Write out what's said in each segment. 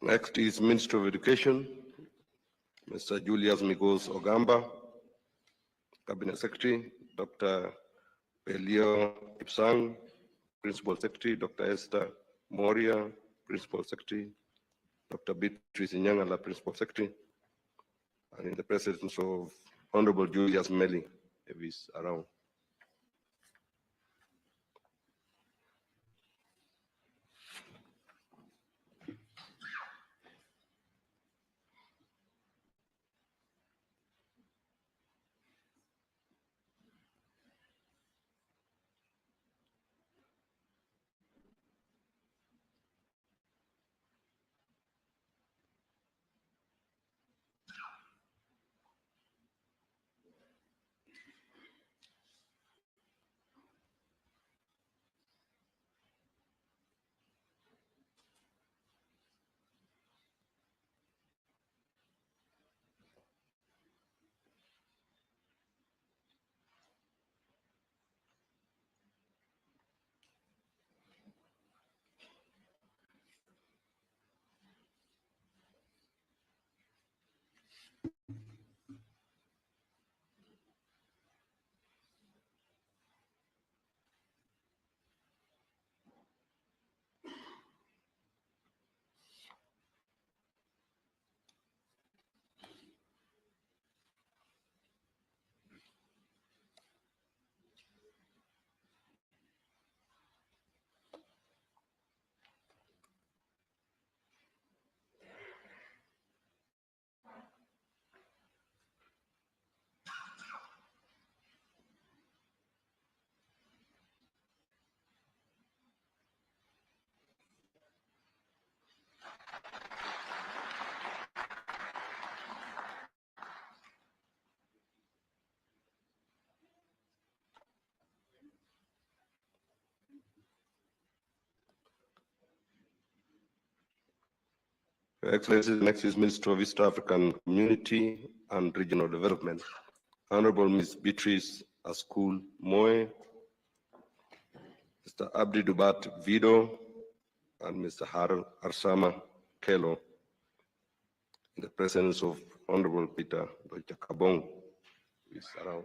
Next is Minister of Education, Mr. Julius Migos Ogamba, Cabinet Secretary, Dr. Pelio Ipsang, Principal Secretary, Dr. Esther Moria, Principal Secretary, Dr. Beatrice Nyangala, Principal Secretary, and in the presence of Honorable Julius Melly, if he's around. Your Excellency, the next is Minister of East African Community and Regional Development, Honorable Ms. Beatrice Askul Moe, Mr. Abdi Dubat Vido, and Mr. Arsama Kelo, in the presence of Honorable Peter Dr. Kabong, who is around.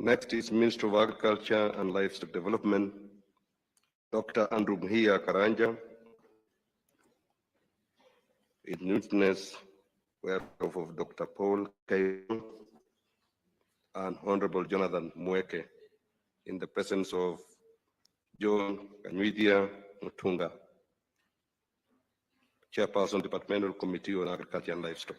Next is Minister of Agriculture and Livestock Development, Dr. Andrew Mhia Karanja, in witness whereof of Dr. Paul K. and Honorable Jonathan Mweke in the presence of John Kanywidia Mutunga, Chairperson, Departmental Committee on Agriculture and Livestock.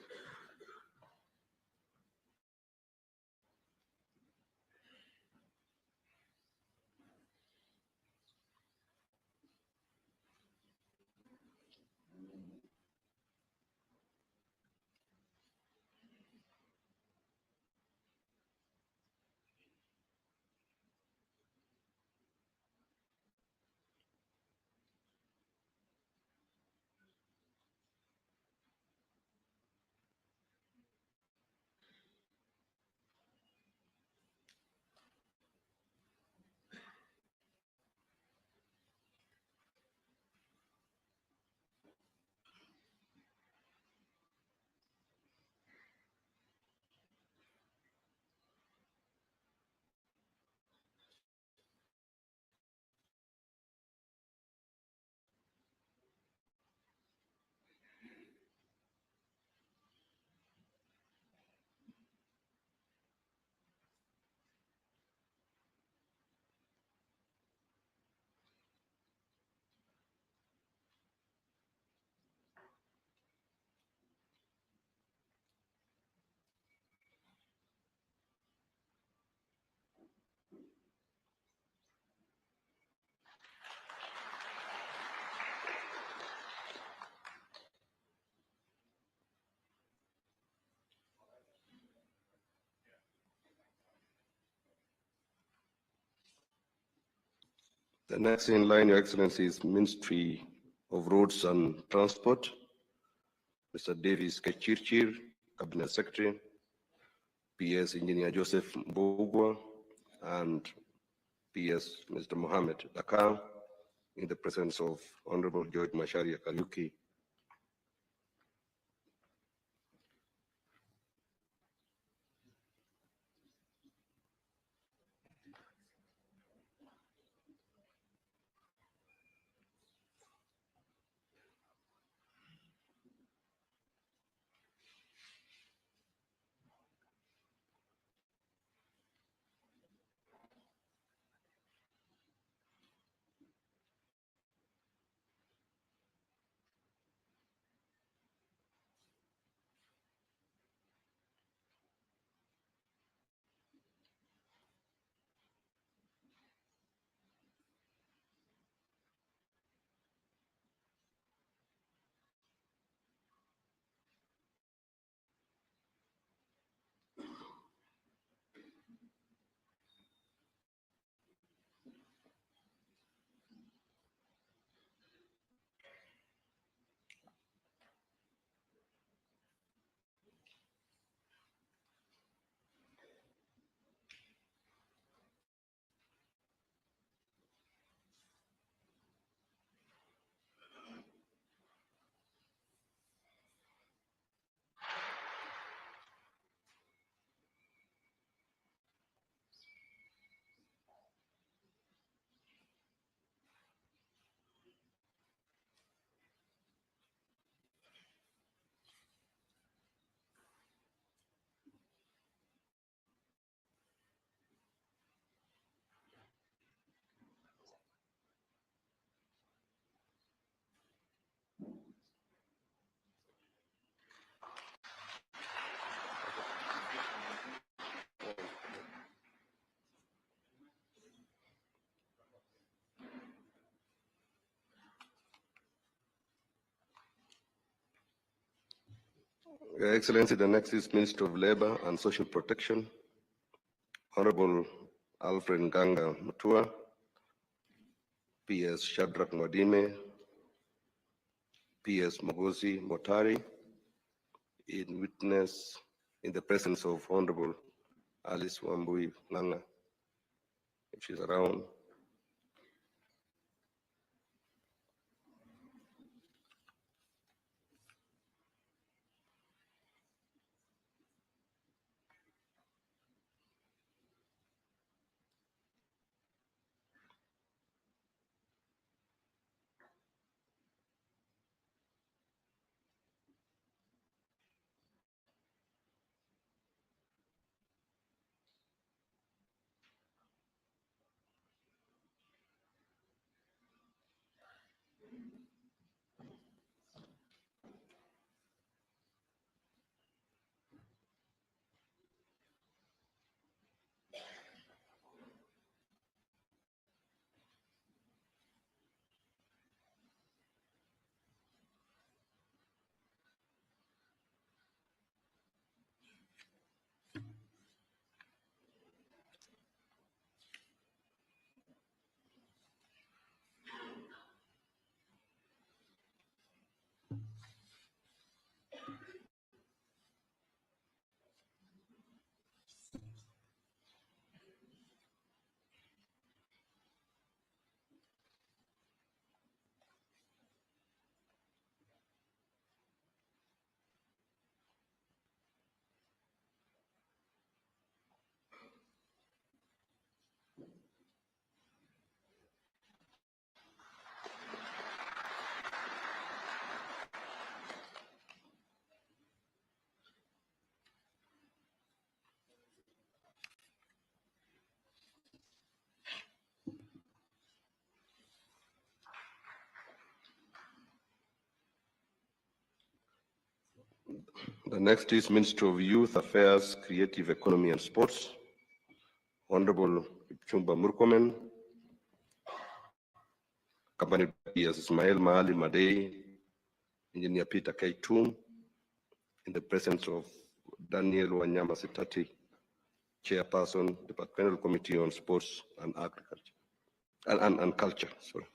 The next in line, Your Excellency, is Ministry of Roads and Transport, Mr. Davis Kechirchir, Cabinet Secretary, PS Engineer Joseph Mbugwa, and PS Mr. Mohammed Dakar, in the presence of Honorable George Masharia Kariuki. Your Excellency, the next is Minister of Labor and Social Protection, Honorable Alfred Nganga Mutua, PS Shadrach Mwadime, PS Mogosi Motari, in witness in the presence of Honorable Alice Wambui Nanga, if she's around. The next is Minister of Youth Affairs, Creative Economy and Sports, Honorable Chumba Murkomen, accompanied by Ismail Mahali Madei, Engineer Peter K. Tum, in the presence of Daniel Wanyama Sitati, Chairperson, Departmental Committee on Sports and Agriculture, and Culture. Sorry.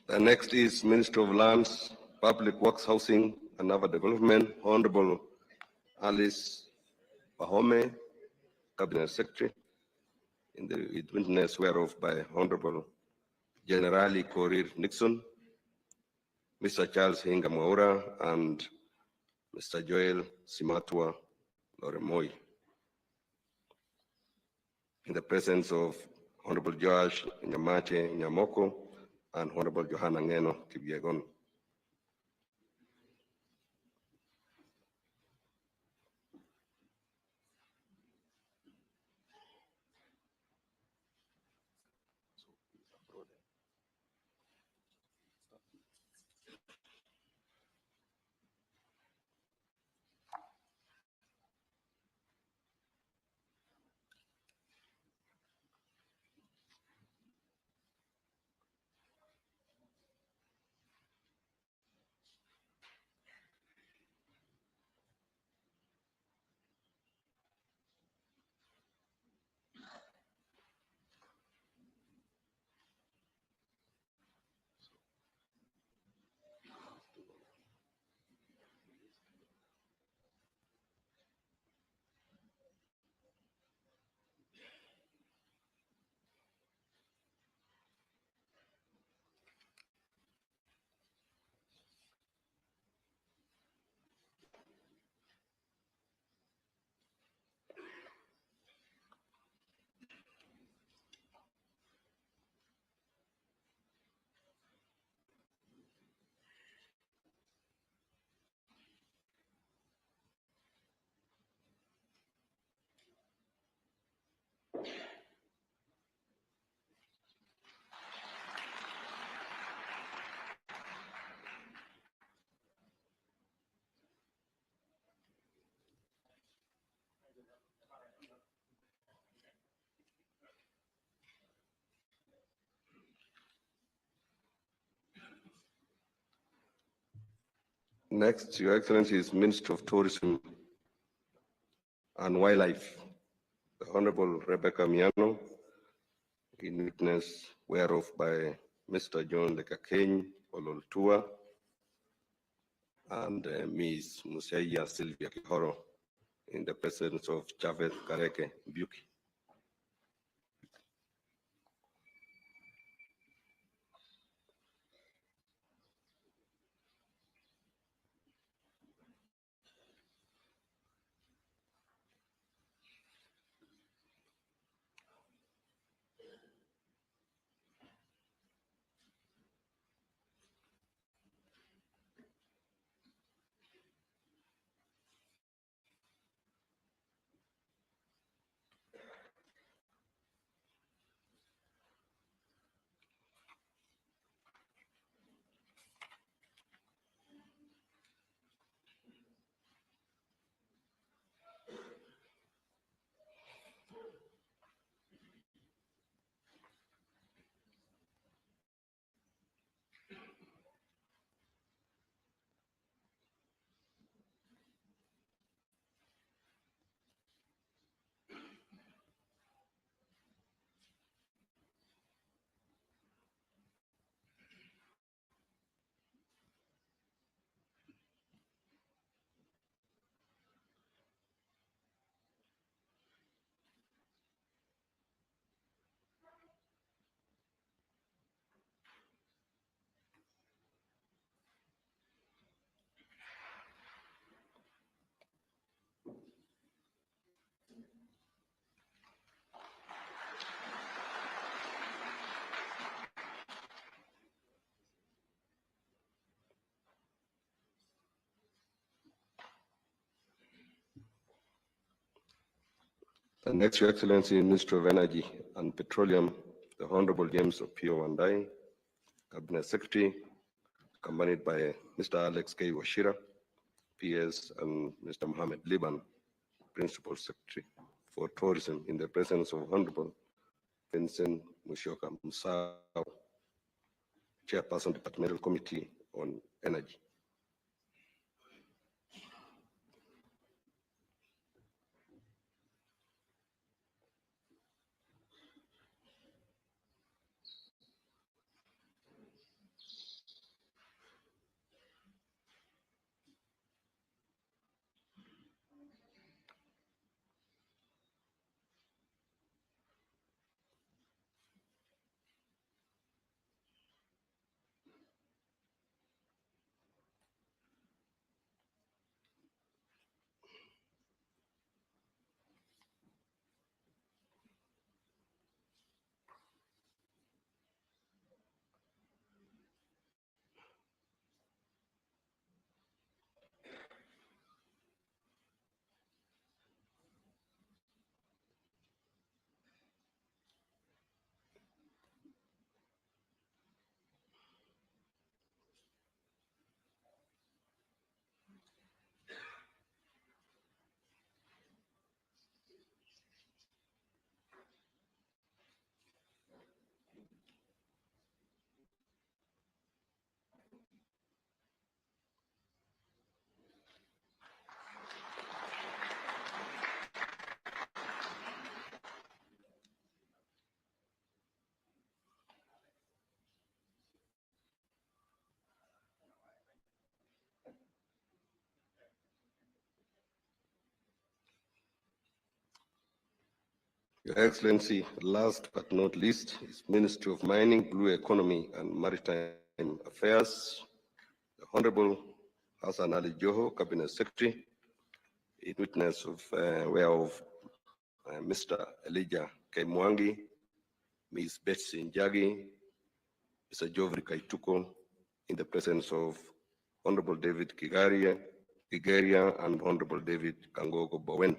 The next is Minister of Lands, Public Works, Housing and Urban Development, Honorable Alice Pahome, Cabinet Secretary, in the witness whereof by Honorable Generali Korir Nixon, Mr. Charles Hinga Mwaura, and Mr. Joel Simatua Loremoy, in the presence of Honorable Joash Nyamache Nyamoko and Honorable Johanna Ngeno Kibiegon. Next, Your Excellency, is Minister of Tourism and Wildlife, the Honorable Rebecca Miano, in witness whereof by Mr. John Lekakeny Ololtua and Ms. Musaya Sylvia Kihoro, in the presence of Chavez Kareke Buki. The next, Your Excellency, Minister of Energy and Petroleum, the Honorable James Opio Wandai, Cabinet Secretary, accompanied by Mr. Alex K. Washira, PS, and Mr. Mohammed Liban, Principal Secretary for Tourism, in the presence of Honorable Vincent Musyoka Musau, Chairperson, Departmental Committee on Energy. Your Excellency, last but not least, is Ministry of Mining, Blue Economy and Maritime Affairs, the Honorable Hassan Ali Joho, Cabinet Secretary, in witness of whereof Mr. Elijah K. Mwangi, Ms. Betsy Njagi, Mr. Jovri Kaituko, in the presence of Honorable David Kigaria, and Honorable David Kangogo Bowen.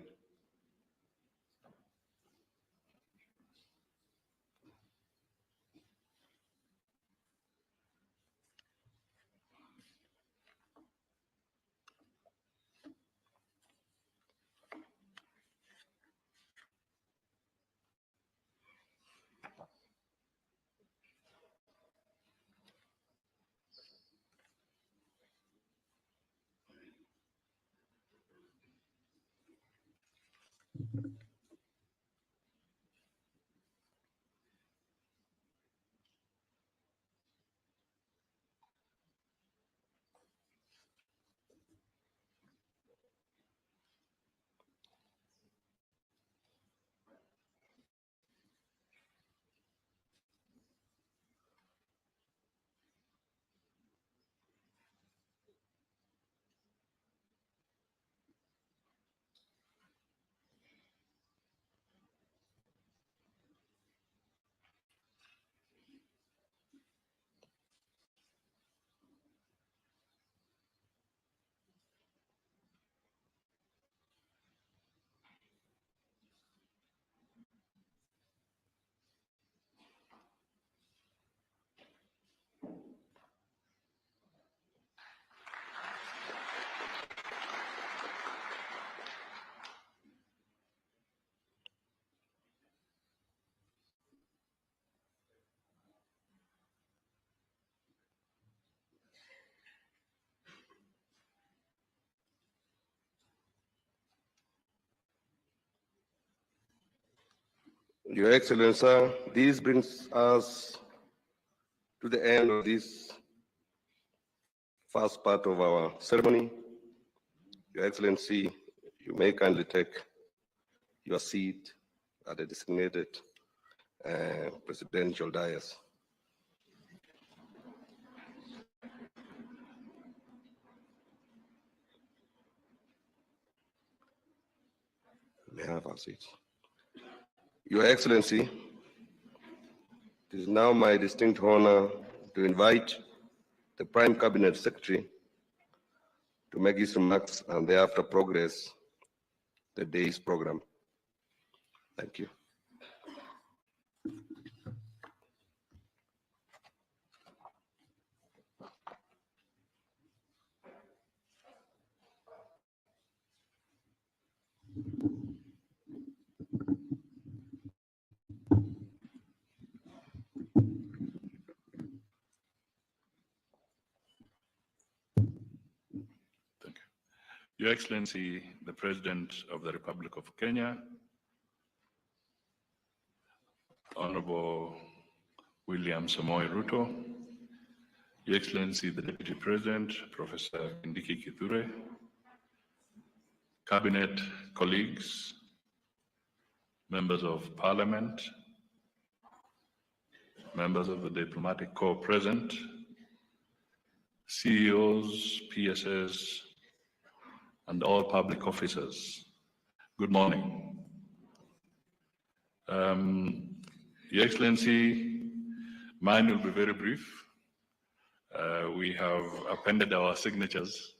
Your Excellency, this brings us to the end of this first part of our ceremony. Your Excellency, you may kindly take your seat at the designated presidential dais. May I have our seats? Your Excellency, it is now my distinct honor to invite the Prime Cabinet Secretary to make his remarks and thereafter progress the day's program. Thank you. Your Excellency, the President of the Republic of Kenya, Honorable William Samoei Ruto, Your Excellency, the Deputy President, Professor Kindiki Kithure, Cabinet colleagues, members of Parliament, members of the Diplomatic Corps present, CEOs, PSS, and all public officers. Good morning. Your Excellency, mine will be very brief. We have appended our signatures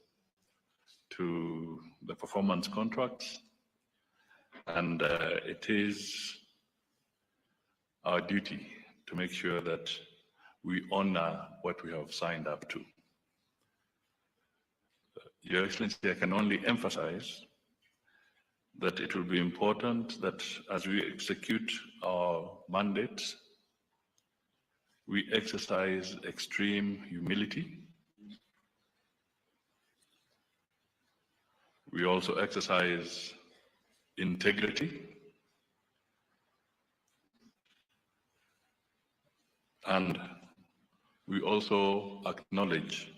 to the performance contracts, and it is our duty to make sure that we honor what we have signed up to. Your Excellency, I can only emphasize that it will be important that as we execute our mandates, we exercise extreme humility. We also exercise integrity. And we also acknowledge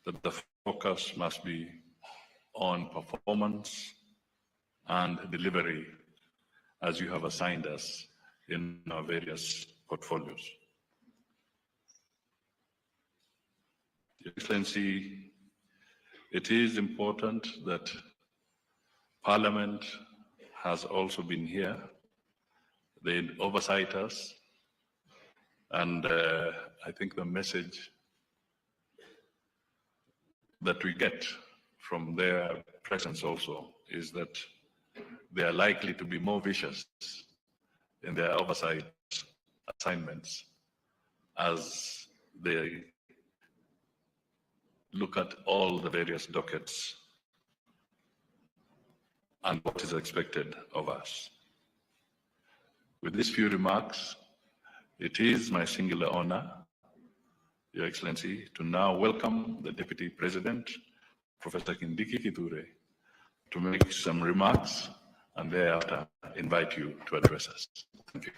that the focus must be on performance and delivery as you have assigned us in our various portfolios. Your Excellency, it is important that Parliament has also been here. They oversight us, and I think the message that we get from their presence also is that they are likely to be more vicious in their oversight assignments as they look at all the various dockets and what is expected of us. With these few remarks, it is my singular honor, Your Excellency, to now welcome the Deputy President, Professor Kindiki Kithure, to make some remarks and thereafter invite you to address us. Thank you.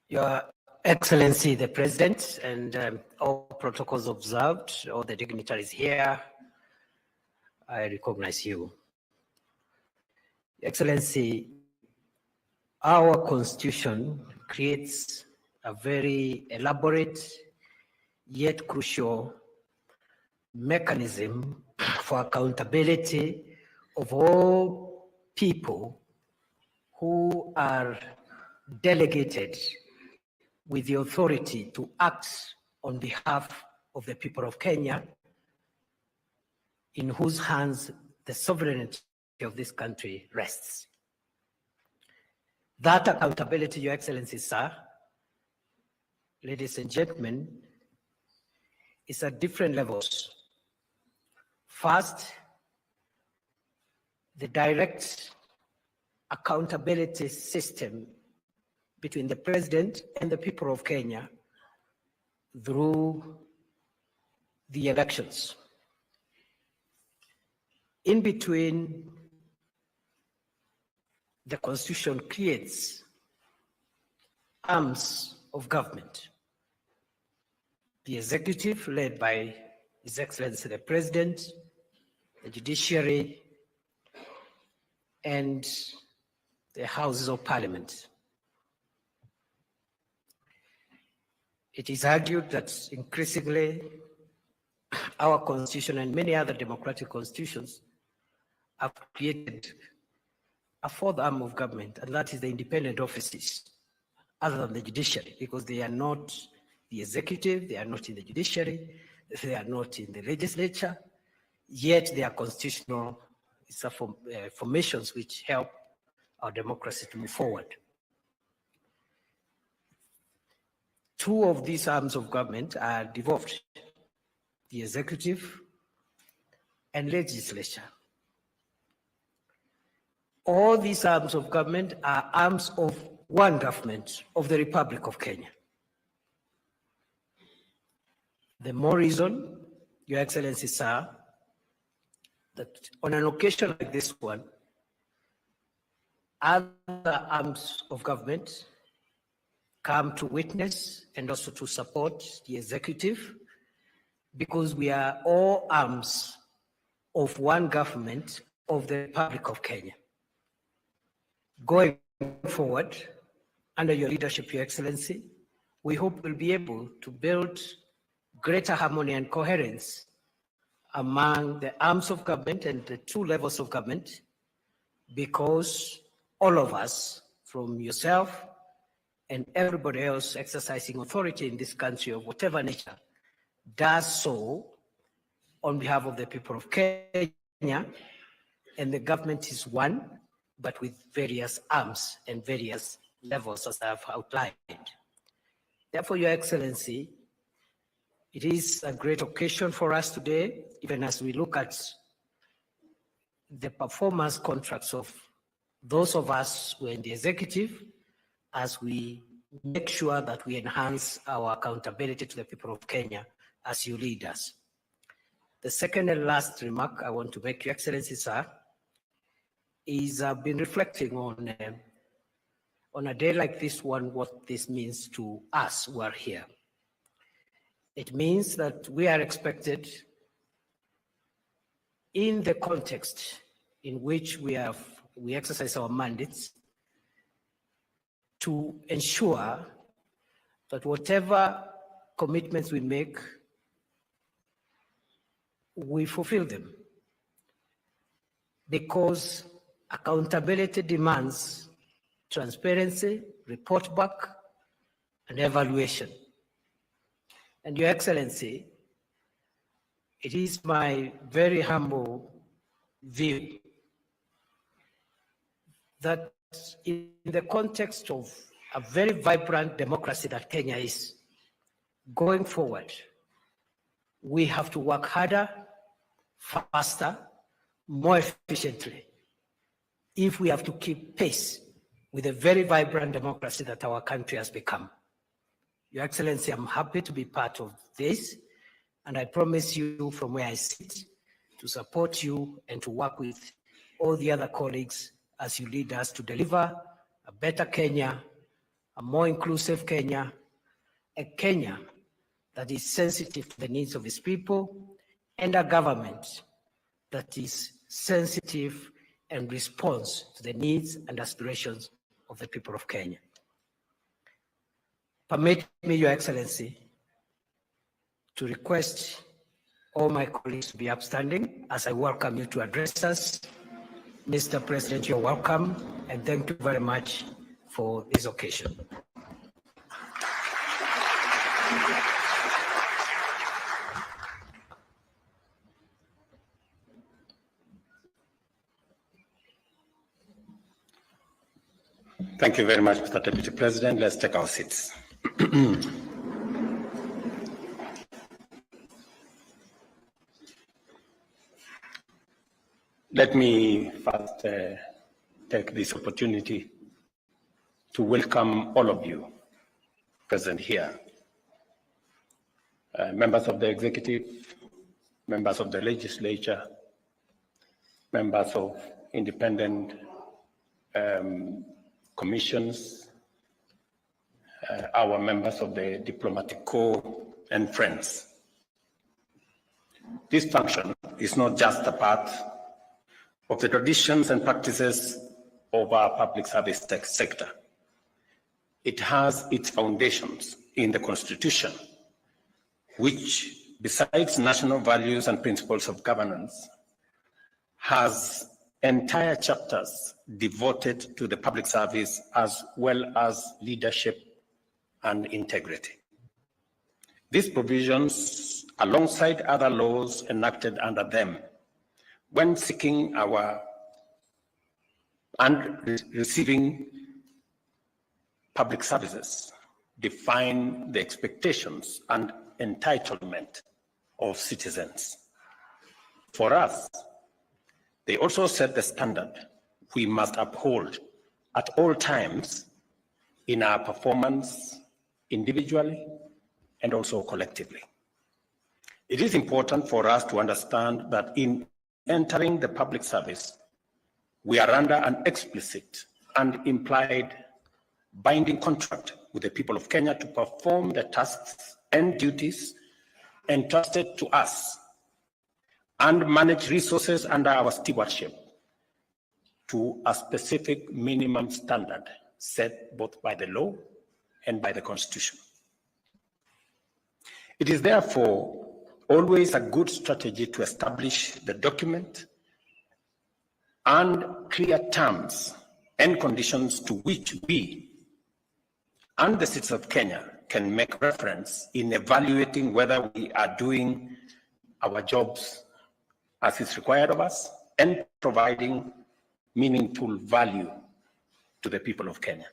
Your Excellency, the President, and all protocols observed, all the dignitaries here, I recognize you. Your Excellency, our Constitution creates a very elaborate yet crucial mechanism for accountability of all people who are delegated with the authority to act on behalf of the people of Kenya, in whose hands the sovereignty of this country rests. That accountability, Your Excellency, sir, ladies and gentlemen, is at different levels. First, the direct accountability system between the President and the people of Kenya through the elections. In between, the Constitution creates arms of government. The executive, led by His Excellency the President, the judiciary, and the Houses of Parliament. It is argued that increasingly our Constitution and many other democratic constitutions have created a fourth arm of government, and that is the independent offices other than the judiciary, because they are not the executive, they are not in the judiciary, they are not in the legislature, yet they are constitutional formations which help our democracy to move forward. Two of these arms of government are devolved, the executive and legislature. All these arms of government are arms of one government of the Republic of Kenya. The more reason, Your Excellency, sir, that on an occasion like this one, other arms of government come to witness and also to support the executive, because we are all arms of one government of the Republic of Kenya. Going forward, under your leadership, Your Excellency, we hope we'll be able to build greater harmony and coherence among the arms of government and the two levels of government, because all of us, from yourself and everybody else exercising authority in this country of whatever nature, does so on behalf of the people of Kenya, and the government is one, but with various arms and various levels, as I've outlined. Therefore, Your Excellency, it is a great occasion for us today, even as we look at the performance contracts of those of us who are in the executive, as we make sure that we enhance our accountability to the people of Kenya as you lead us. The second and last remark I want to make, Your Excellency, sir, is I've been reflecting on a day like this one, what this means to us who are here. It means that we are expected, in the context in which we exercise our mandates, to ensure that whatever commitments we make, we fulfill them. Because accountability demands transparency, report back, and evaluation. And Your Excellency, it is my very humble view that in the context of a very vibrant democracy that Kenya is, going forward, we have to work harder, faster, more efficiently, if we have to keep pace with a very vibrant democracy that our country has become. Your Excellency, I'm happy to be part of this, and I promise you from where I sit to support you and to work with all the other colleagues as you lead us to deliver a better Kenya, a more inclusive Kenya, a Kenya that is sensitive to the needs of its people, and a government that is sensitive and responds to the needs and aspirations of the people of Kenya. Permit me, Your Excellency, to request all my colleagues to be upstanding as I welcome you to address us. Mr. President, you're welcome, and thank you very much for this occasion. Thank you very much, Mr. Deputy President. Let's take our seats. Let me first take this opportunity to welcome all of you present here, members of the executive, members of the legislature, members of independent commissions, our members of the diplomatic corps, and friends. This function is not just a part of the traditions and practices of our public service sector. It has its foundations in the Constitution, which, besides national values and principles of governance, has entire chapters devoted to the public service as well as leadership and integrity. These provisions, alongside other laws enacted under them, when seeking and receiving public services, define the expectations and entitlement of citizens. For us, they also set the standard we must uphold at all times in our performance, individually and also collectively. It is important for us to understand that in entering the public service, we are under an explicit and implied binding contract with the people of Kenya to perform the tasks and duties entrusted to us and manage resources under our stewardship to a specific minimum standard set both by the law and by the Constitution. It is therefore always a good strategy to establish the document and clear terms and conditions to which we and the citizens of Kenya can make reference in evaluating whether we are doing our jobs as is required of us and providing meaningful value to the people of Kenya.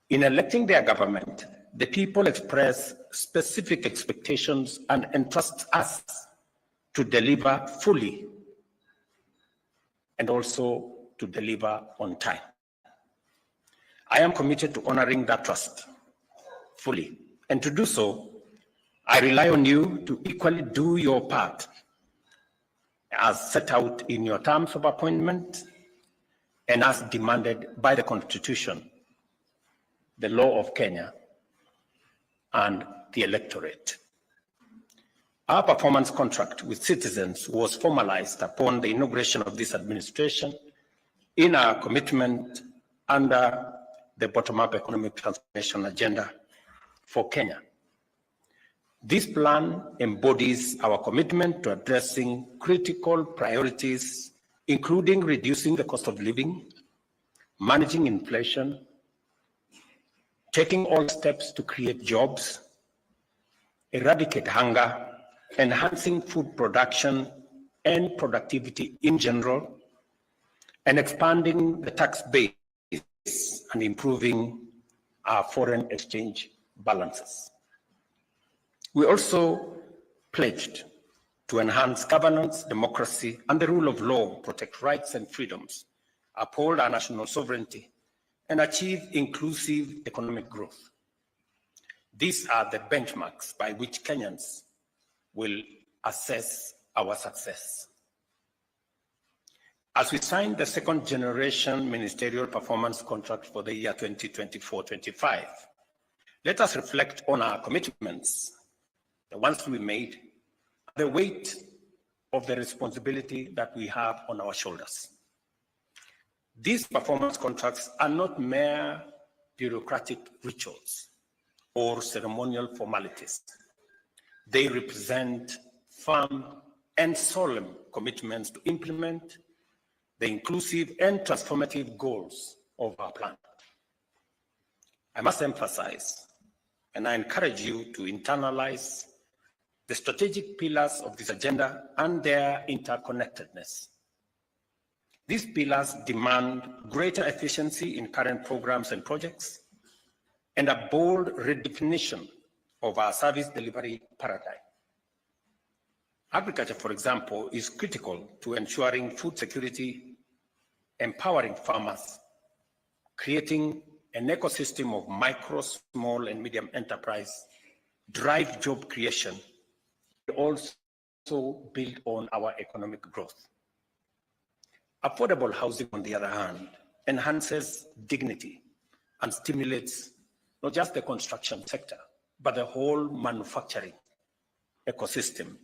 In electing their government, the people express specific expectations and entrust us to deliver fully and also to deliver on time. I am committed to honoring that trust fully, and to do so, I rely on you to equally do your part as set out in your terms of appointment and as demanded by the Constitution, the law of Kenya, and the electorate. Our performance contract with citizens was formalized upon the inauguration of this administration in our commitment under the bottom-up economic transformation agenda for Kenya. This plan embodies our commitment to addressing critical priorities, including reducing the cost of living, managing inflation, taking all steps to create jobs, eradicate hunger, enhancing food production and productivity in general, and expanding the tax base and improving our foreign exchange balances. We also pledged to enhance governance, democracy, and the rule of law, protect rights and freedoms, uphold our national sovereignty, and achieve inclusive economic growth. These are the benchmarks by which Kenyans will assess our success. As we sign the second generation ministerial performance contract for the year 2024-25, let us reflect on our commitments, the ones we made, the weight of the responsibility that we have on our shoulders. These performance contracts are not mere bureaucratic rituals or ceremonial formalities. They represent firm and solemn commitments to implement the inclusive and transformative goals of our plan. I must emphasize, and I encourage you to internalize the strategic pillars of this agenda and their interconnectedness. These pillars demand greater efficiency in current programs and projects and a bold redefinition of our service delivery paradigm. Agriculture, for example, is critical to ensuring food security, empowering farmers, creating an ecosystem of micro, small, and medium enterprise, drive job creation, and also build on our economic growth. Affordable housing, on the other hand, enhances dignity and stimulates not just the construction sector, but the whole manufacturing ecosystem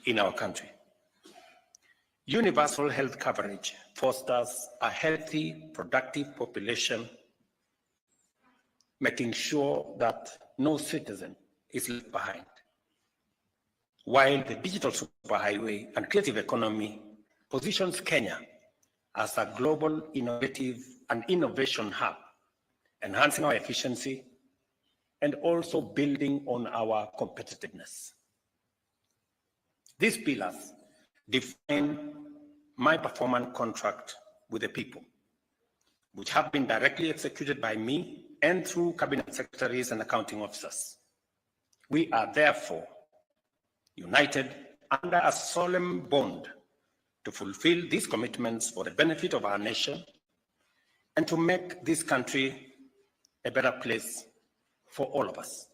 in our country. Universal health coverage fosters a healthy, productive population, making sure that no citizen is left behind. While the digital superhighway and creative economy positions Kenya as a global innovative and innovation hub enhancing our efficiency, and also building on our competitiveness. These pillars define my performance contract with the people, which have been directly executed by me and through cabinet secretaries and accounting officers. We are therefore united under a solemn bond to fulfill these commitments for the benefit of our nation and to make this country a better place for all of us.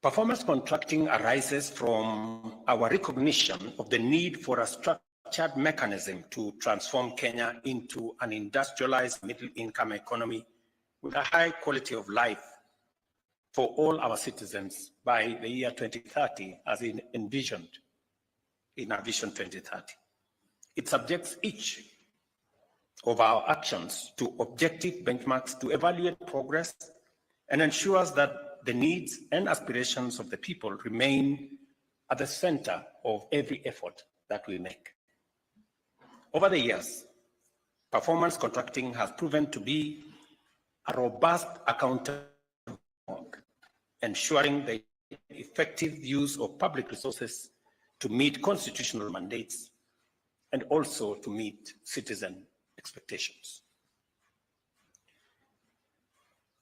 Performance contracting arises from our recognition of the need for a structured mechanism to transform Kenya into an industrialized middle-income economy with a high quality of life for all our citizens by the year 2030, as envisioned in our Vision 2030. It subjects each of our actions to objective benchmarks to evaluate progress and ensures that the needs and aspirations of the people remain at the center of every effort that we make. Over the years, performance contracting has proven to be a robust accountability framework, ensuring the effective use of public resources to meet constitutional mandates and also to meet citizen expectations.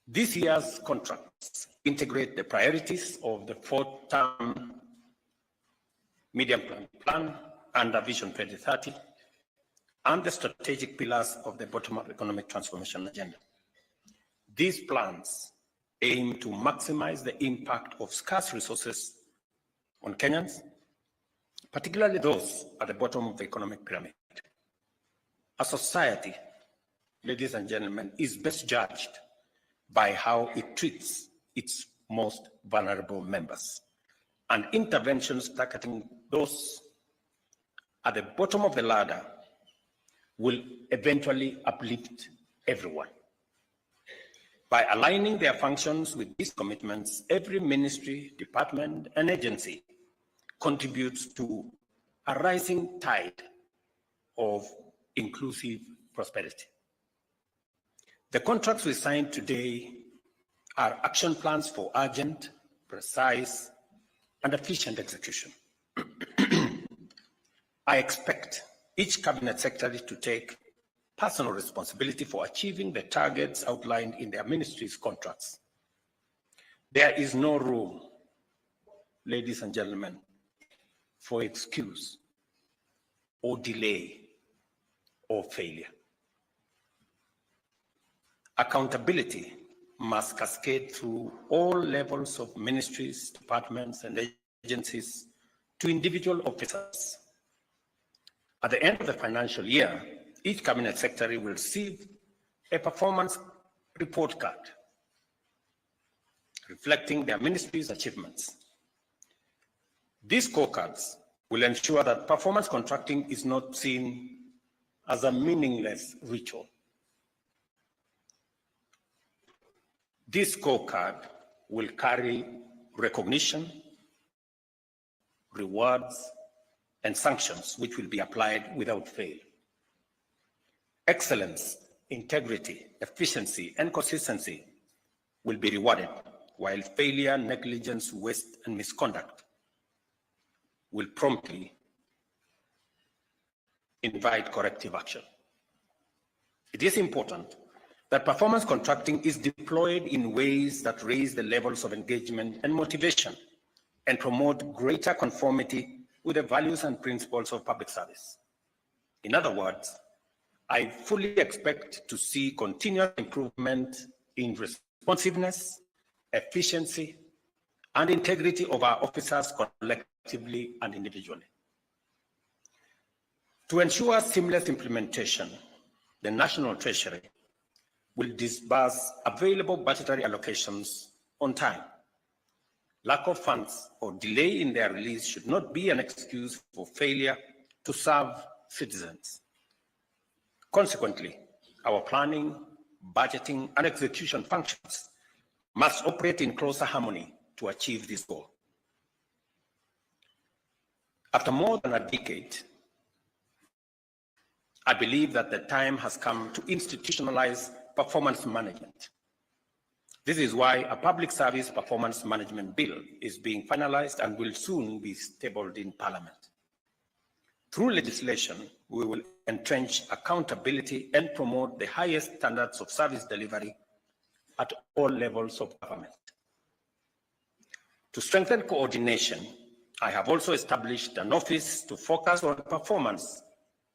This year's contracts integrate the priorities of the fourth-term medium-term plan under Vision 2030 and the strategic pillars of the bottom-up economic transformation agenda. These plans aim to maximize the impact of scarce resources on Kenyans, particularly those at the bottom of the economic pyramid. A society, ladies and gentlemen, is best judged by how it treats its most vulnerable members. And interventions targeting those at the bottom of the ladder will eventually uplift everyone. By aligning their functions with these commitments, every ministry, department, and agency contributes to a rising tide of inclusive prosperity. The contracts we signed today are action plans for urgent, precise, and efficient execution. I expect each cabinet secretary to take personal responsibility for achieving the targets outlined in their ministry's contracts. There is no room, ladies and gentlemen, for excuse or delay or failure. Accountability must cascade through all levels of ministries, departments, and agencies to individual officers. At the end of the financial year, each cabinet secretary will receive a performance report card reflecting their ministry's achievements. These scorecards will ensure that performance contracting is not seen as a meaningless ritual. This scorecard will carry recognition, rewards, and sanctions which will be applied without fail. Excellence, integrity, efficiency, and consistency will be rewarded, while failure, negligence, waste, and misconduct will promptly invite corrective action. It is important that performance contracting is deployed in ways that raise the levels of engagement and motivation and promote greater conformity with the values and principles of public service. In other words, I fully expect to see continuous improvement in responsiveness, efficiency, and integrity of our officers collectively and individually. To ensure seamless implementation, the National Treasury will disburse available budgetary allocations on time. Lack of funds or delay in their release should not be an excuse for failure to serve citizens. Consequently, our planning, budgeting, and execution functions must operate in closer harmony to achieve this goal. After more than a decade, I believe that the time has come to institutionalize performance management. This is why a public service performance management bill is being finalized and will soon be tabled in Parliament. Through legislation, we will entrench accountability and promote the highest standards of service delivery at all levels of government. To strengthen coordination, I have also established an office to focus on performance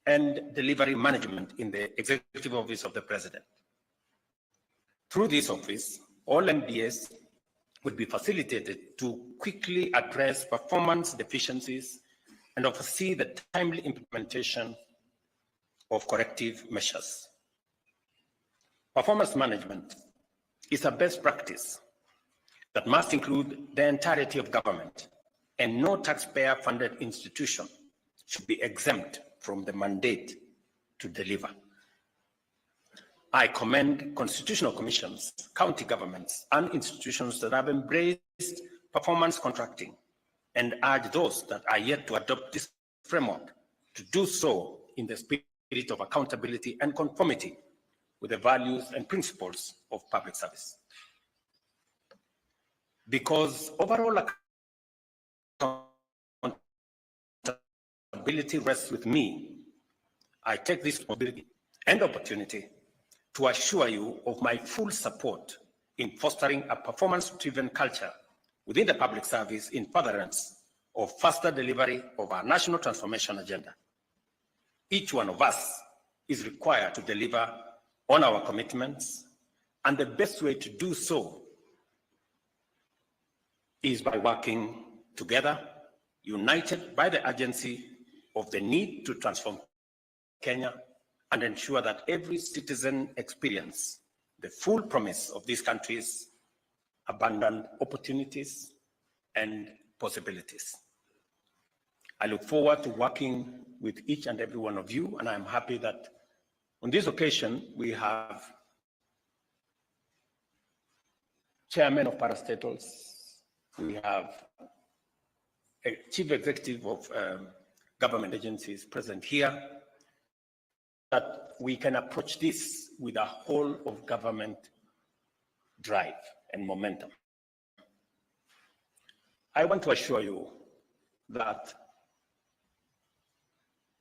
and delivery management in the Executive Office of the President. Through this office, all MDS will be facilitated to quickly address performance deficiencies and oversee the timely implementation of corrective measures. Performance management is a best practice that must include the entirety of government, and no taxpayer-funded institution should be exempt from the mandate to deliver. I commend constitutional commissions, county governments, and institutions that have embraced performance contracting, and urge those that are yet to adopt this framework to do so in the spirit of accountability and conformity with the values and principles of public service. Because overall accountability rests with me, I take this responsibility and opportunity to assure you of my full support in fostering a performance-driven culture within the public service in furtherance of faster delivery of our national transformation agenda. Each one of us is required to deliver on our commitments, and the best way to do so is by working together, united by the urgency of the need to transform Kenya and ensure that every citizen experience the full promise of this country's abundant opportunities and possibilities. I look forward to working with each and every one of you, and I'm happy that on this occasion we have chairman of parastatals, we have a chief executive of government agencies present here, that we can approach this with a whole of government drive and momentum. I want to assure you that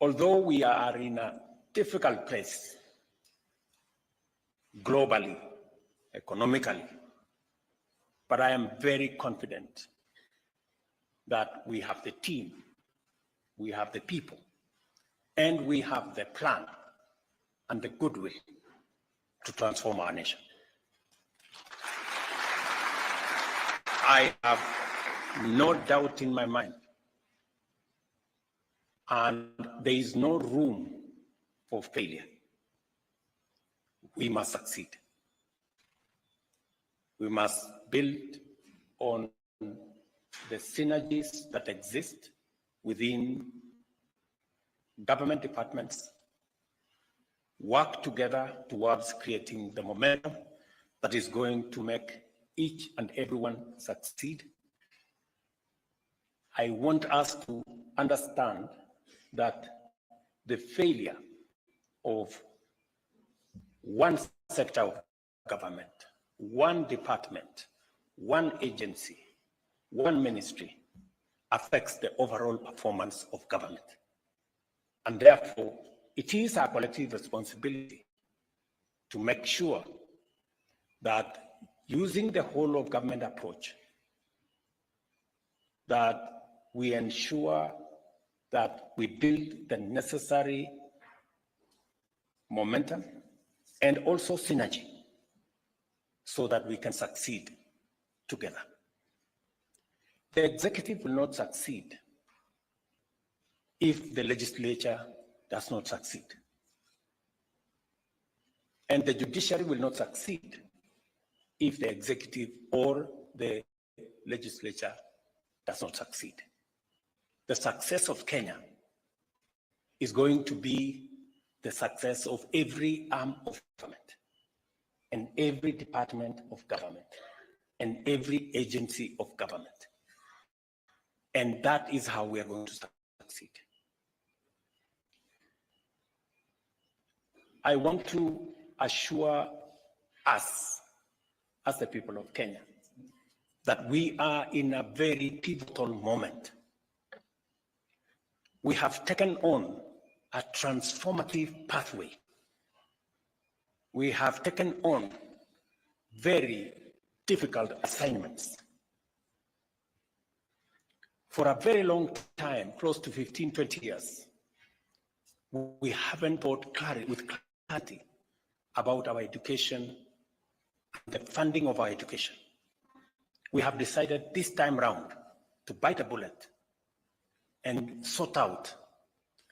although we are in a difficult place globally, economically, but I am very confident that we have the team, we have the people, and we have the plan and the goodwill to transform our nation. I have no doubt in my mind, and there is no room for failure. We must succeed. We must build on the synergies that exist within government departments, work together towards creating the momentum that is going to make each and everyone succeed. I want us to understand that the failure of one sector of government, one department, one agency, one ministry affects the overall performance of government. And therefore, it is our collective responsibility to make sure that using the whole of government approach, that we ensure that we build the necessary momentum and also synergy so that we can succeed together. The executive will not succeed if the legislature does not succeed. And the judiciary will not succeed if the executive or the legislature does not succeed. The success of Kenya is going to be the success of every arm of government and every department of government and every agency of government. And that is how we are going to succeed. I want to assure us, as the people of Kenya, that we are in a very pivotal moment. We have taken on a transformative pathway. We have taken on very difficult assignments. For a very long time, close to 15, 20 years, we haven't thought with clarity about our education, the funding of our education. We have decided this time round to bite a bullet and sort out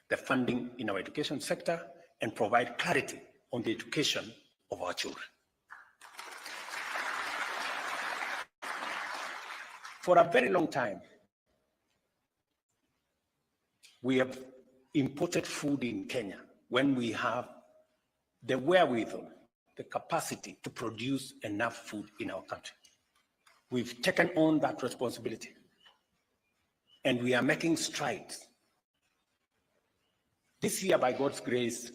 the funding in our education sector and provide clarity on the education of our children. For a very long time, we have imported food in Kenya when we have the wherewithal, the capacity to produce enough food in our country. We've taken on that responsibility, and we are making strides. This year, by God's grace,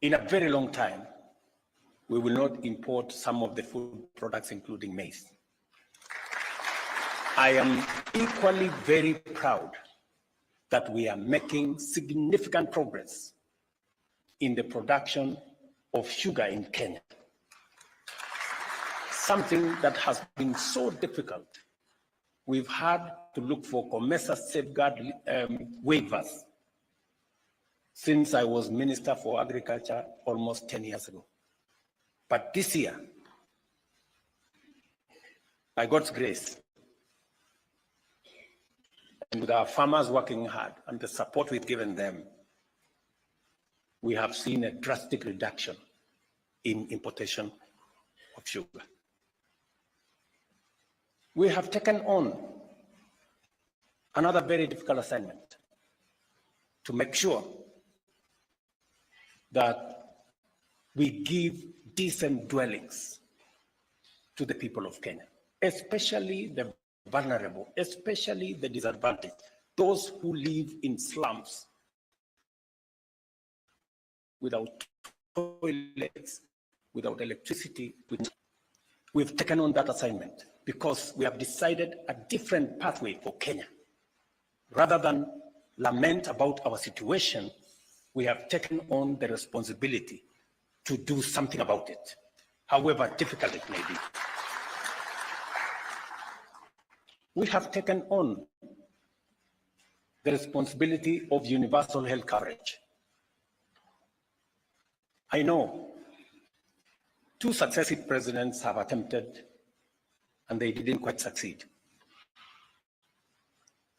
in a very long time, we will not import some of the food products, including maize. I am equally very proud that we are making significant progress in the production of sugar in Kenya. Something that has been so difficult. We've had to look for COMESA safeguard waivers since I was Minister for Agriculture almost 10 years ago. But this year, by God's grace, and with our farmers working hard and the support we've given them, we have seen a drastic reduction in importation of sugar. We have taken on another very difficult assignment to make sure that we give decent dwellings to the people of Kenya, especially the vulnerable, especially the disadvantaged, those who live in slums without toilets, without electricity. We've taken on that assignment because we have decided a different pathway for Kenya. Rather than lament about our situation, we have taken on the responsibility to do something about it, however difficult it may be. We have taken on the responsibility of universal health coverage. I know 2 successive presidents have attempted and they didn't quite succeed.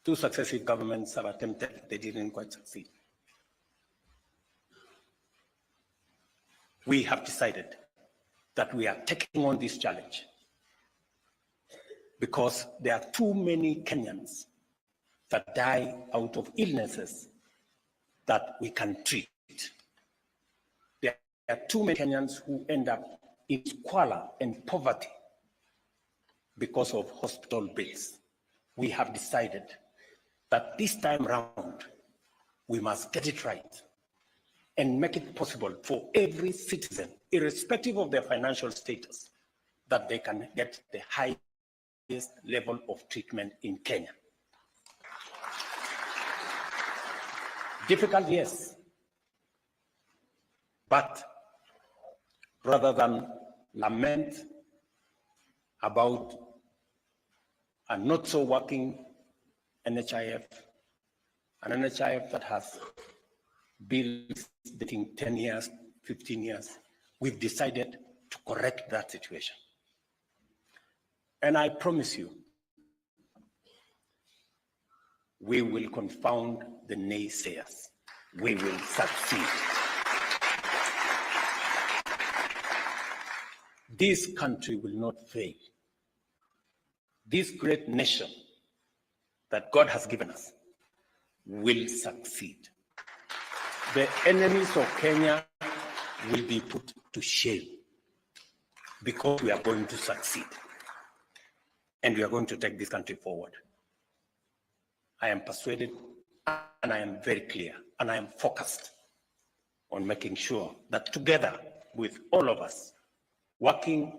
2 successive governments have attempted, they didn't quite succeed. We have decided that we are taking on this challenge because there are too many Kenyans that die out of illnesses that we can treat. There are too many Kenyans who end up in squalor and poverty because of hospital bills. We have decided that this time round, we must get it right and make it possible for every citizen, irrespective of their financial status, that they can get the highest level of treatment in Kenya. Difficult, yes. But rather than lament about a not so working NHIF, an NHIF that has bills dating 10 years, 15 years, we've decided to correct that situation. And I promise you, we will confound the naysayers. We will succeed. This country will not fail. This great nation that God has given us will succeed. The enemies of Kenya will be put to shame because we are going to succeed. And we are going to take this country forward. I am persuaded and I am very clear and I am focused on making sure that together with all of us, working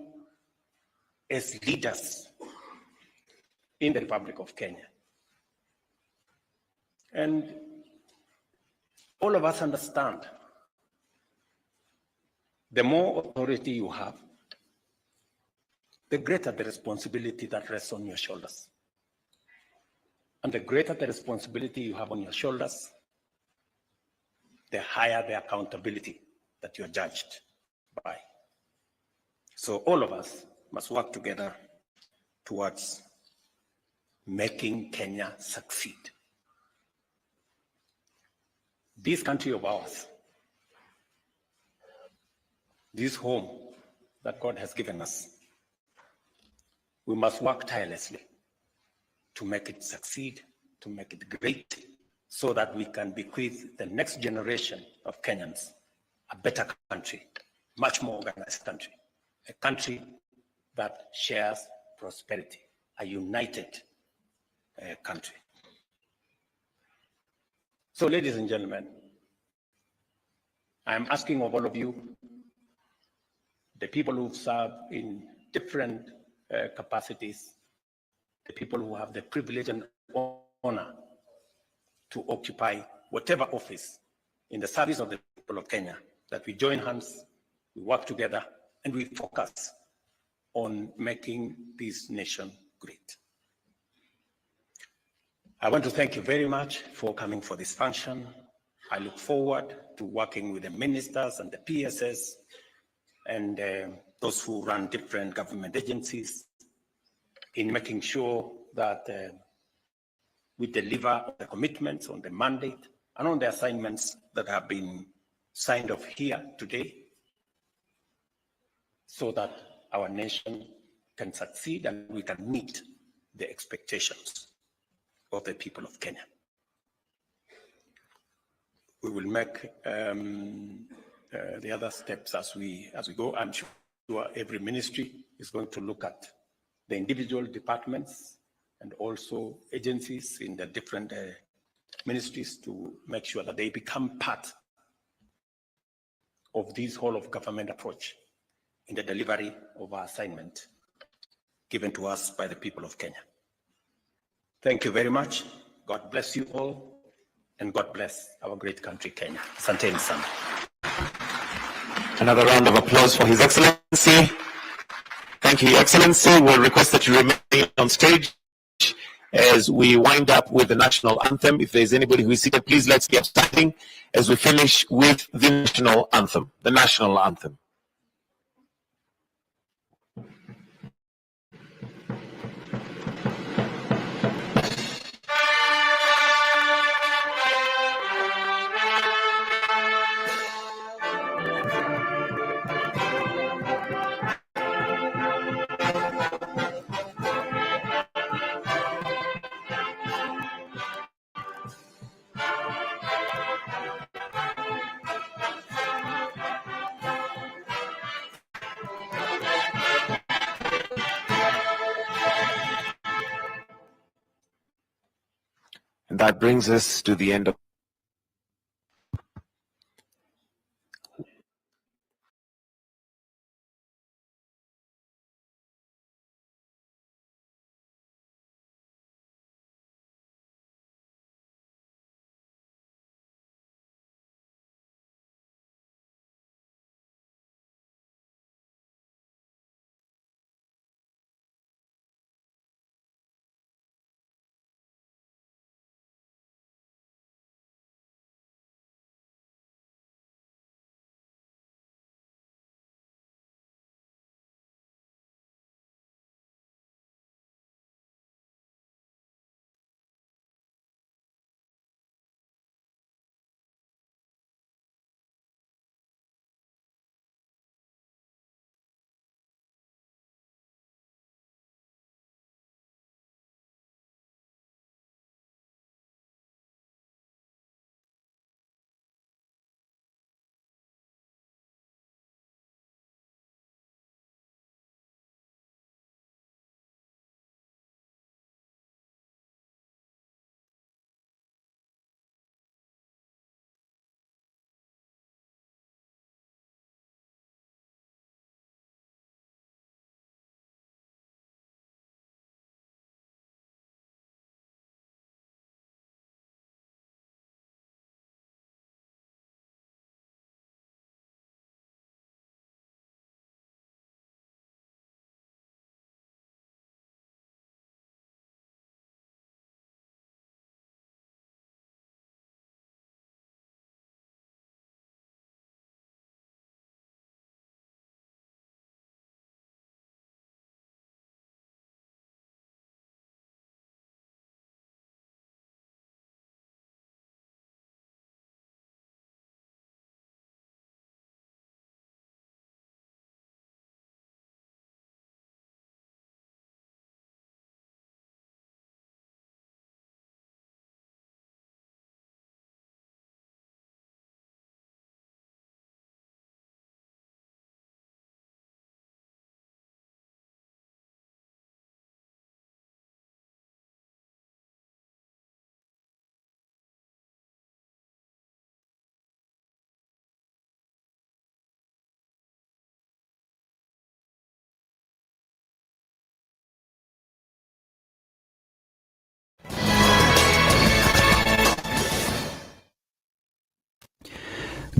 as leaders in the Republic of Kenya. And all of us understand the more authority you have, the greater the responsibility that rests on your shoulders. And the greater the responsibility you have on your shoulders, the higher the accountability that you're judged by. So all of us must work together towards making Kenya succeed. This country of ours, this home that God has given us, we must work tirelessly to make it succeed, to make it great, so that we can bequeath the next generation of Kenyans a better country, much more organized country, a country that shares prosperity, a united country. So, ladies and gentlemen, I'm asking of all of you, the people who've served in different capacities, the people who have the privilege and honor to occupy whatever office in the service of the people of Kenya, that we join hands, we work together, and we focus on making this nation great. I want to thank you very much for coming for this function. I look forward to working with the ministers and the PSS and those who run different government agencies in making sure that we deliver on the commitments, on the mandate, and on the assignments that have been signed off here today, so that our nation can succeed and we can meet the expectations of the people of Kenya. We will make the other steps as we go. I'm sure every ministry is going to look at the individual departments and also agencies in the different ministries to make sure that they become part of this whole of government approach in the delivery of our assignment given to us by the people of Kenya. Thank you very much. God bless you all, and God bless our great country, Kenya. Asanteni sana. Another round of applause for His Excellency. Thank you, Your Excellency. We'll request that you remain on stage as we wind up with the national anthem. If there's anybody who is seated, please let's get starting as we finish with the national anthem. The national anthem. And that brings us to the end of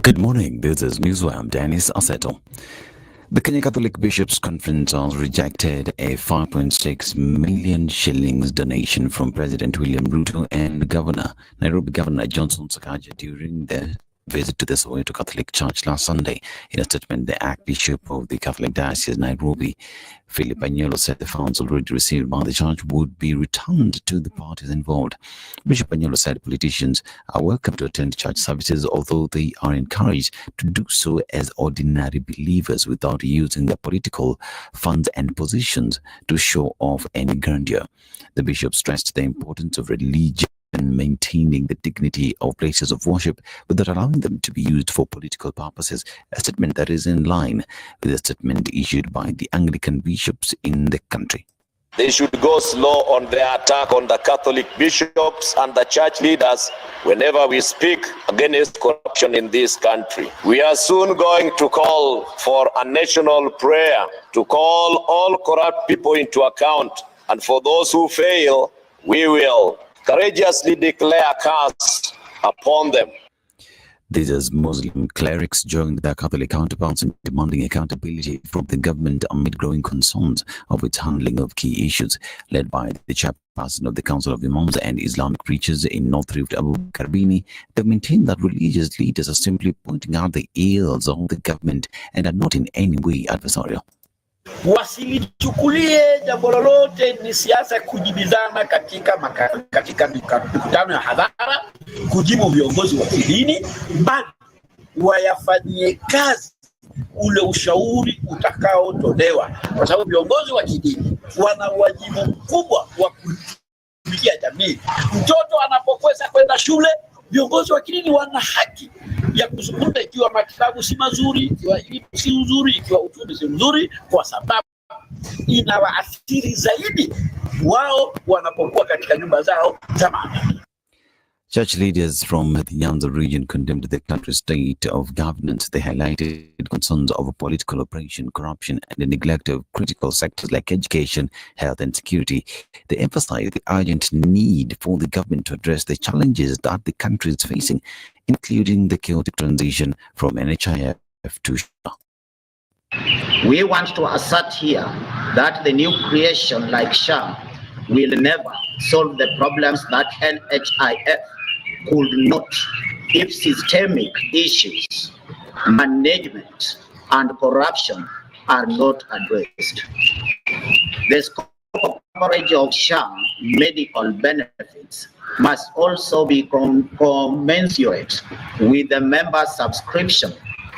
Good morning, this is Newswire. I'm Dennis Aseto. The Kenya Catholic Bishops' Conference has rejected a 5.6 million shillings donation from President William Ruto and Nairobi Governor Johnson Sakaja during their visit to the Soweto Catholic Church last Sunday. In a statement, the Archbishop of the Catholic Diocese Nairobi, Philip Anyolo, said the funds already received by the church would be returned to the parties involved. Bishop Anyolo said politicians are welcome to attend church services, although they are encouraged to do so as ordinary believers without using their political funds and positions to show off any grandeur. The bishop stressed the importance of religion and maintaining the dignity of places of worship without allowing them to be used for political purposes, a statement that is in line with the statement issued by the Anglican bishops in the country. They should go slow on their attack on the Catholic bishops and the church leaders whenever we speak against corruption in this country. We are soon going to call for a national prayer to call all corrupt people into account, and for those who fail, we will courageously declare a curse upon them. These are Muslim clerics joined their Catholic counterparts in demanding accountability from the government amid growing concerns of its handling of key issues. Led by the chairperson of the Council of Imams and Islamic Preachers in North Rift, Abu Karbini, they maintain that religious leaders are simply pointing out the ills of the government and are not in any way adversarial. Wasilichukulie jambo lolote ni siasa kujibizana katika mikutano ya hadhara, kujibu viongozi wa kidini, bali wayafanyie kazi ule ushauri utakaotolewa, kwa sababu viongozi wa kidini wana wajibu mkubwa wa kufikia jamii. Mtoto anapokwenda kwenda shule, viongozi wa kidini wana haki ya kuzungumza ikiwa matibabu si mazuri, ikiwa elimu si nzuri, ikiwa uchumi si mzuri, kwa sababu inawaathiri zaidi wao wanapokuwa katika nyumba zao za maamini. Church leaders from the Nyanza region condemned the country's state of governance. They highlighted concerns over political oppression, corruption, and the neglect of critical sectors like education, health, and security. They emphasized the urgent need for the government to address the challenges that the country is facing, including the chaotic transition from NHIF to SHA. We want to assert here that the new creation like SHA will never solve the problems that NHIF could not if systemic issues, management, and corruption are not addressed. The scope of coverage of SHA medical benefits must also be commensurate with the member subscription,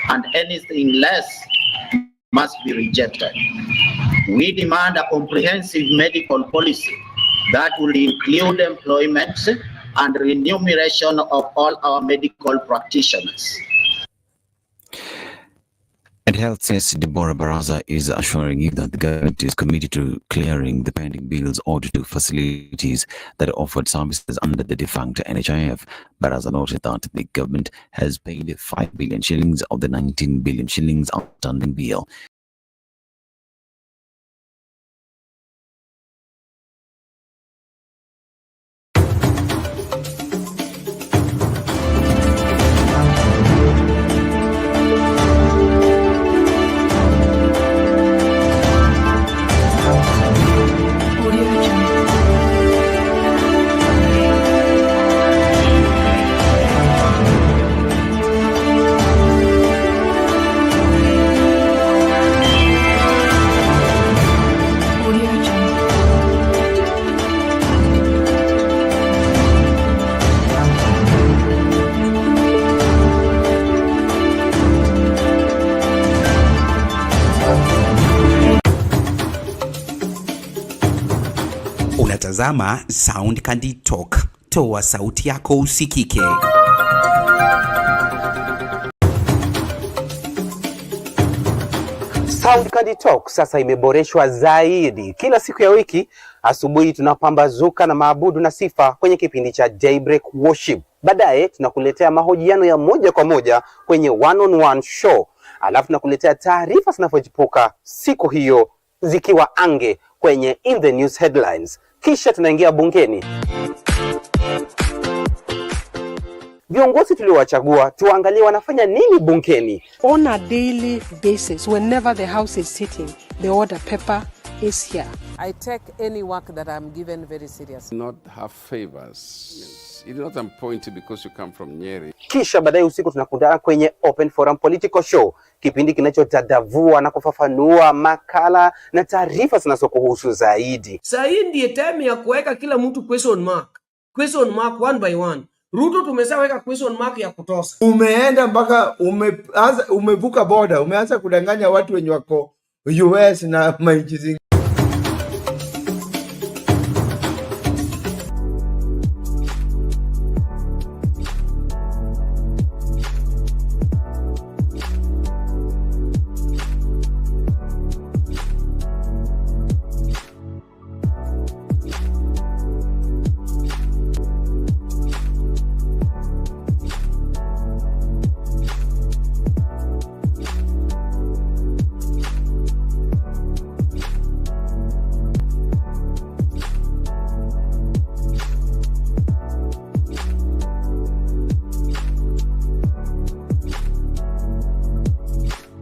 and anything less must be rejected. We demand a comprehensive medical policy that will include employment and remuneration of all our medical practitioners. And Health says Deborah Baraza is assuring you that the government is committed to clearing the pending bills ordered to facilities that offered services under the defunct NHIF. Baraza noted that the government has paid 5 billion shillings of the 19 billion shillings outstanding bill. Unatazama Sound Candy Talk. Toa sauti yako usikike. Sound Candy Talk sasa imeboreshwa zaidi. Kila siku ya wiki asubuhi tunapambazuka na maabudu na sifa kwenye kipindi cha Daybreak Worship. Baadaye tunakuletea mahojiano ya moja kwa moja kwenye one-on-one show. Alafu tunakuletea taarifa zinavyochipuka siku hiyo zikiwa ange kwenye In the News Headlines. Kisha tunaingia bungeni. Viongozi tuliowachagua tuangalie wanafanya nini bungeni. On a daily basis, whenever the House is sitting, the order paper is here. I take any work that I'm given very seriously. Not have favors. It's not appointed because you come from Nyeri. Kisha baadaye usiku tunakutana kwenye Open Forum Political Show, kipindi kinachotadavua na kufafanua makala na taarifa zinazokuhusu zaidi. Sasa hii ndiye time ya kuweka kila mtu question mark one by one. Ruto tumeshaweka question mark ya kutosa. Umeenda mpaka umevuka border, umeanza kudanganya watu wenye wako US na manchi zingine.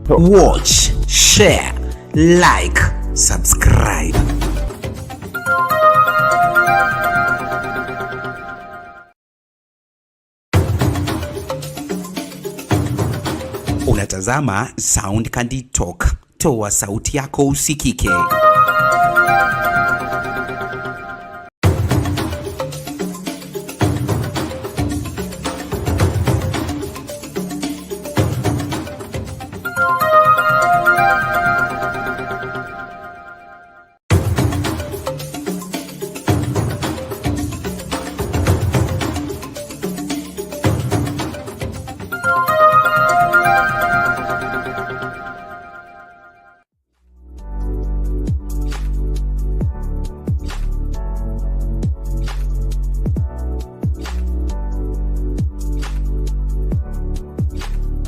Watch, share, like, subscribe. Unatazama Sound Candy Talk. Toa sauti yako usikike.